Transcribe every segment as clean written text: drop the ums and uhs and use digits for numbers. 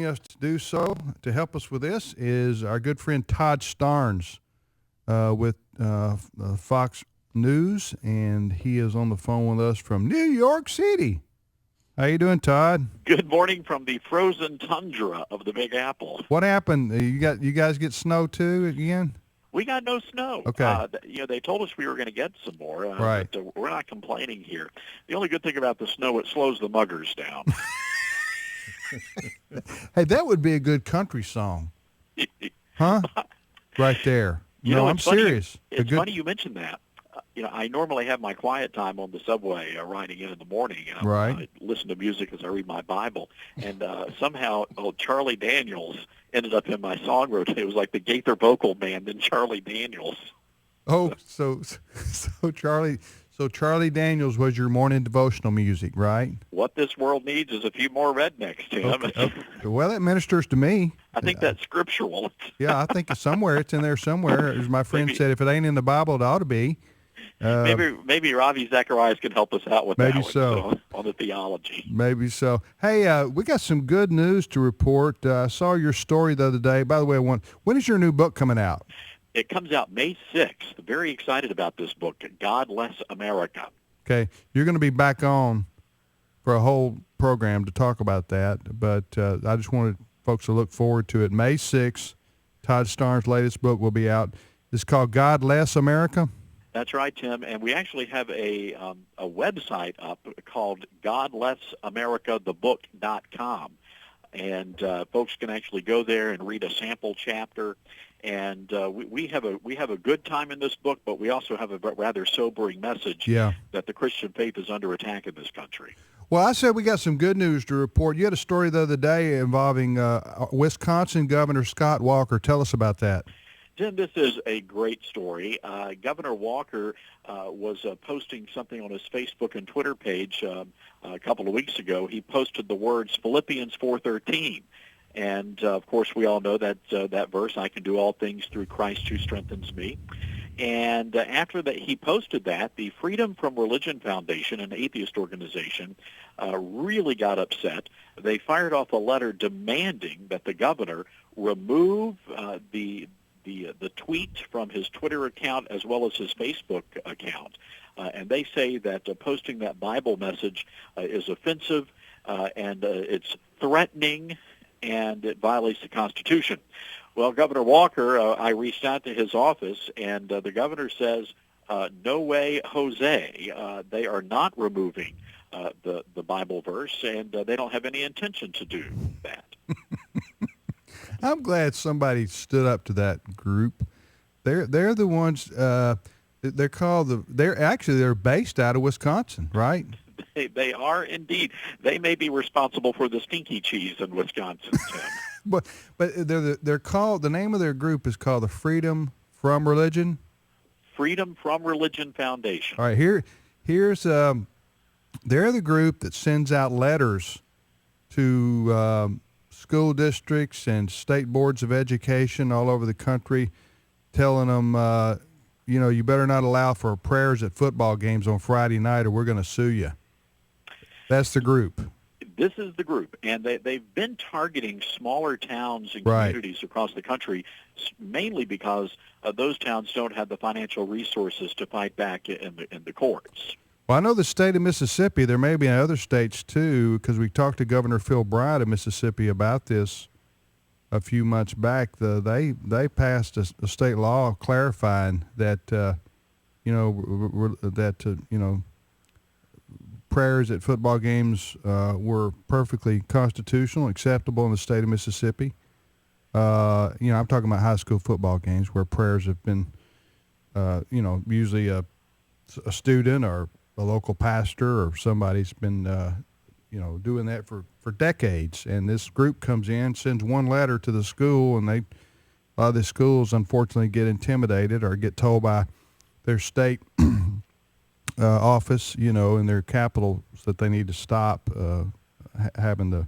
us to do so, to help us with this, is our good friend Todd Starnes with Fox News, and he is on the phone with us from New York City. How you doing, Todd? Good morning from the frozen tundra of the Big Apple. What happened? You guys get snow too again? We got no snow. Okay. They told us we were going to get some more. Right. But we're not complaining here. The only good thing about the snow, it slows the muggers down. Hey, that would be a good country song. Huh? Right there. I'm serious. It's funny you mentioned that. I normally have my quiet time on the subway riding in the morning, and I listen to music as I read my Bible. And somehow, Charlie Daniels ended up in my song rotation. It was like the Gaither vocal band and Charlie Daniels. Oh, so Charlie Daniels was your morning devotional music, right? What this world needs is a few more rednecks, Tim. Okay. Well, that ministers to me. I think that's scriptural. Yeah, I think it's in there somewhere. As my friend said, if it ain't in the Bible, it ought to be. Maybe Ravi Zacharias can help us out with maybe that so. On the theology. Maybe so. Hey, we got some good news to report. I saw your story the other day. By the way, when is your new book coming out? It comes out May 6th. Very excited about this book, God Bless America. Okay, you're going to be back on for a whole program to talk about that, but I just wanted folks to look forward to it. May 6th, Todd Starnes' latest book will be out. It's called God Bless America. That's right, Tim, and we actually have a website up called GodBlessAmericaTheBook.com, and folks can actually go there and read a sample chapter. And we have a good time in this book, but we also have a rather sobering message that the Christian faith is under attack in this country. Well, I said we got some good news to report. You had a story the other day involving Wisconsin Governor Scott Walker. Tell us about that. Tim, this is a great story. Governor Walker was posting something on his Facebook and Twitter page a couple of weeks ago. He posted the words Philippians 4:13. And, of course, we all know that verse, I can do all things through Christ who strengthens me. And after that, he posted that, the Freedom from Religion Foundation, an atheist organization, really got upset. They fired off a letter demanding that the governor remove the tweet from his Twitter account as well as his Facebook account. And they say that posting that Bible message is offensive and it's threatening, and it violates the Constitution. Well, Governor Walker, I reached out to his office, and the governor says, no way, Jose. They are not removing the Bible verse, and they don't have any intention to do that. I'm glad somebody stood up to that group. They're the ones. They're based out of Wisconsin, right? They are indeed. They may be responsible for the stinky cheese in Wisconsin, Tim. but they're called. The name of their group is called the Freedom from Religion. Freedom from Religion Foundation. All right, here's they're the group that sends out letters to school districts and state boards of education all over the country, telling them, you better not allow for prayers at football games on Friday night, or we're going to sue you. That's the group. This is the group, and they've been targeting smaller towns and communities across the country, mainly because those towns don't have the financial resources to fight back in the courts. Well, I know the state of Mississippi. There may be in other states too, because we talked to Governor Phil Bryant of Mississippi about this a few months back. They passed a state law clarifying that prayers at football games were perfectly constitutional, acceptable in the state of Mississippi. I'm talking about high school football games where prayers have been, usually a student or a local pastor or somebody's been, doing that for decades. And this group comes in, sends one letter to the school, and a lot of the schools unfortunately get intimidated or get told by their state office, in their capitals that they need to stop having the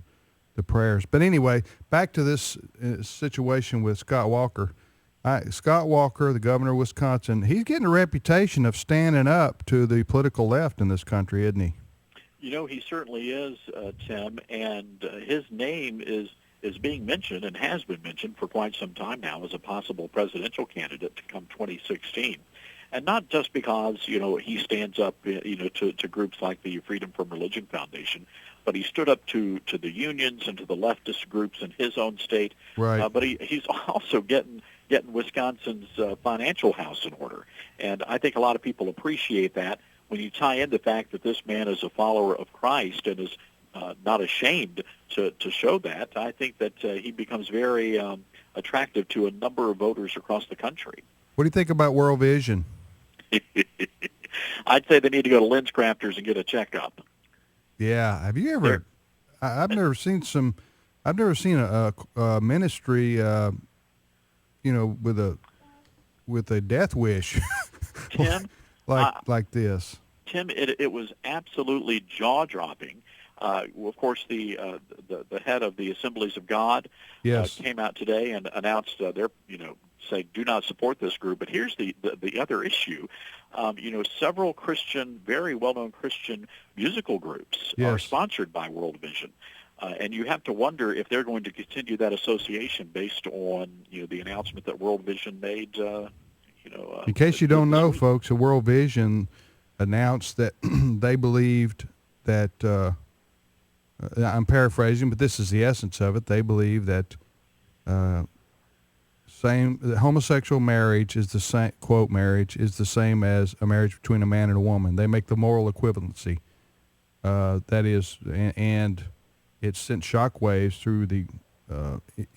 prayers. But anyway, back to this situation with Scott Walker. Scott Walker, the governor of Wisconsin, he's getting a reputation of standing up to the political left in this country, isn't he? He certainly is, Tim, and his name is is being mentioned and has been mentioned for quite some time now as a possible presidential candidate to come 2016. And not just because, he stands up, to groups like the Freedom from Religion Foundation, but he stood up to the unions and to the leftist groups in his own state. Right. But he's also getting Wisconsin's financial house in order. And I think a lot of people appreciate that when you tie in the fact that this man is a follower of Christ and is not ashamed to show that. I think that he becomes very attractive to a number of voters across the country. What do you think about World Vision? I'd say they need to go to Lens Crafters and get a checkup. Yeah. Have you ever? I've never seen some. I've never seen a ministry, with a death wish, Tim, like this. Tim, it was absolutely jaw-dropping. Of course, the head of the Assemblies of God Yes. came out today and announced say do not support this group. But here's the other issue. Several very well-known Christian musical groups Yes. are sponsored by World Vision. And you have to wonder if they're going to continue that association based on, the announcement that World Vision made, In case you don't this know, week. folks, World Vision announced that they believed that, I'm paraphrasing, but this is the essence of it. They believe that homosexual marriage is the same, quote, marriage is the same as a marriage between a man and a woman. They make the moral equivalency. That is, and it's sent shockwaves through the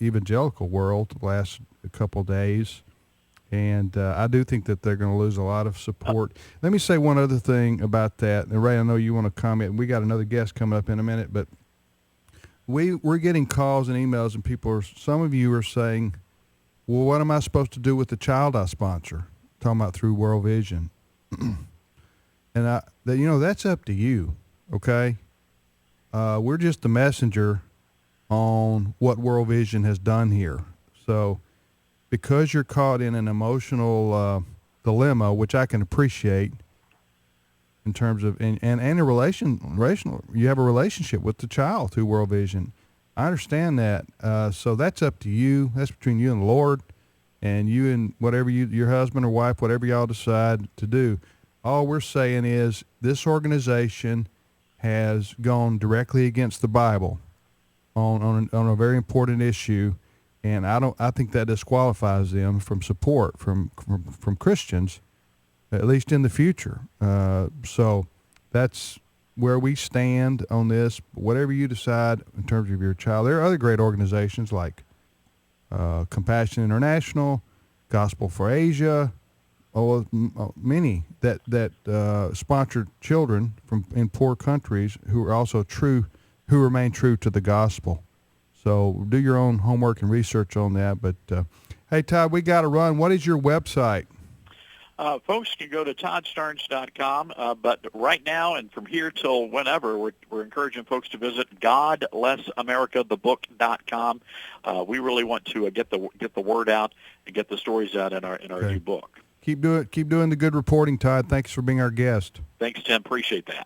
evangelical world the last couple days. And I do think that they're going to lose a lot of support. Let me say one other thing about that. And Ray, I know you want to comment. We got another guest coming up in a minute, but we're getting calls and emails, and some of you are saying, well, what am I supposed to do with the child I sponsor? Talking about through World Vision. And that's up to you, okay? We're just the messenger on what World Vision has done here. So because you're caught in an emotional dilemma, which I can appreciate in terms of, and a relational, you have a relationship with the child through World Vision. I understand that. So that's up to you. That's between you and the Lord, and you and whatever your husband or wife, whatever y'all decide to do. All we're saying is this organization has gone directly against the Bible on a very important issue, and I think that disqualifies them from support from Christians, at least in the future. So that's where we stand on this. Whatever you decide in terms of your child, there are other great organizations like Compassion International, Gospel for Asia, many that sponsor children in poor countries who are also who remain true to the gospel. So do your own homework and research on that. But hey, Todd, we got to run. What is your website? Folks can go to toddstarnes.com, but right now and from here till whenever, we're encouraging folks to visit GodBlessAmericaTheBook.com. We really want to get the word out and get the stories out in our new book. Keep doing the good reporting, Todd. Thanks for being our guest. Thanks, Tim. Appreciate that.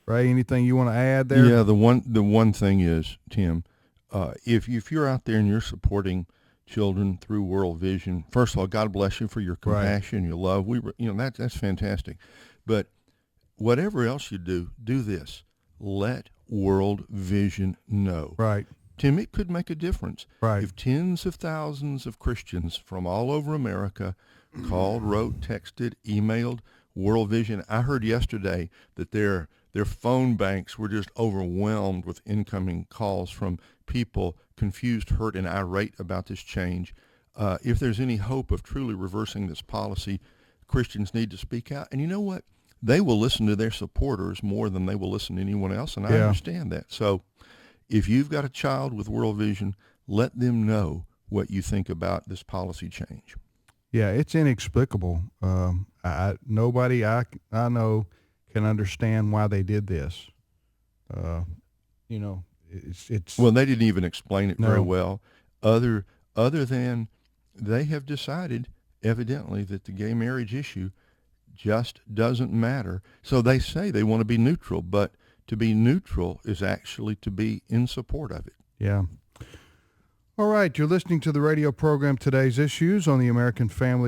Ray, anything you want to add there? Yeah, the one thing is, Tim, if you're out there and you're supporting children through World Vision, first of all, God bless you for your compassion, your love. That's fantastic. But whatever else you do this. Let World Vision know. Right. Tim, it could make a difference. Right. If tens of thousands of Christians from all over America called, wrote, texted, emailed World Vision. I heard yesterday that their phone banks were just overwhelmed with incoming calls from people confused, hurt, and irate about this change. If there's any hope of truly reversing this policy, Christians need to speak out. And you know what? They will listen to their supporters more than they will listen to anyone else, and I understand that. So if you've got a child with World Vision, let them know what you think about this policy change. Yeah, it's inexplicable. Nobody I know can understand why they did this. It's well, they didn't even explain it very No. well, other than they have decided, evidently, that the gay marriage issue just doesn't matter. So they say they want to be neutral, but to be neutral is actually to be in support of it. Yeah. All right, you're listening to the radio program Today's Issues on the American Family